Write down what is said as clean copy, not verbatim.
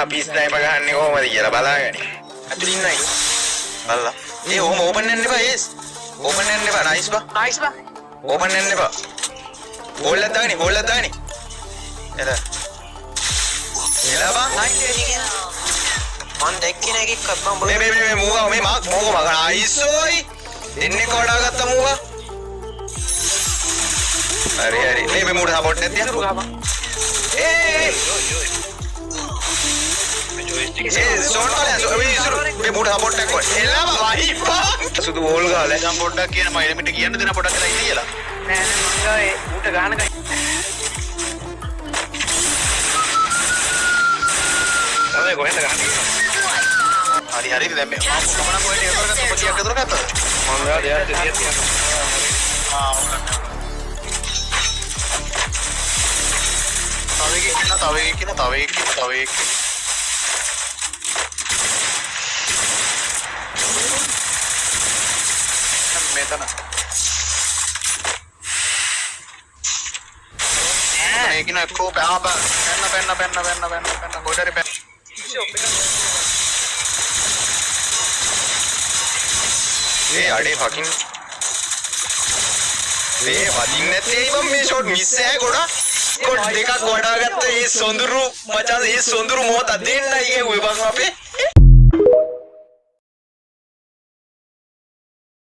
අපි ස්නයිපර් ගහන්නේ කොහමද කියලා බලාගන්න. අතුලින් ඉන්නයි. බලලා. ඒ ඔහම ඕපන් වෙන්න එපා ඒස්. ඕපන් වෙන්න එපා. නයිස් බා. නයිස් බා. ඕපන් වෙන්න එපා. හෝල් එක දාගනි. හෝල් එක දාගනි. එල. එලා බා. නයිස් ඒක. මන් දැක්කේ නෑ කික්කත් මම මේ මූවා මේ මෝග මග නයිස් ඔයි. දෙන්නේ කොඩා ගත්ත මූවා. හරි හරි. මේ මූඩ සපෝට් නැතිද? ඒ සෝන් වල මේ මූඩ සපෝට් එකක් කොහෙ? එලා වහිපා. සුදු බෝල් ගාලා දැන් පොඩ්ඩක් කියන මම එලිමිට කියන්න දෙන පොඩ්ඩක් කියලා ඉන්නේ කියලා. නෑ නෑ මං ඒ ඌට ගහන ගයි. ඔය කොහෙන්ද ගහන්නේ? හරි හරි දැන් මේ මම කොහෙන්ද ඉවර කරගත්ත පොඩියක් අතර ගත්තද? මම ගා දෙයක් තියෙනවා. තව එකකින් මෙතන මේකින එක්කෝ පැන්න ගොඩරි පැන්න ඒ අඩේ ෆකින් මේ වදින්න නැත්තේ ඉබම් මේ ෂොට් මිස් ඈ ගොඩක් කොඩ් දෙකක් වඩාගත්ත ඒ සොඳුරු මචං ඒ සොඳුරු මොහොත දෙන්නයි ගෙව්වේ බං අපේ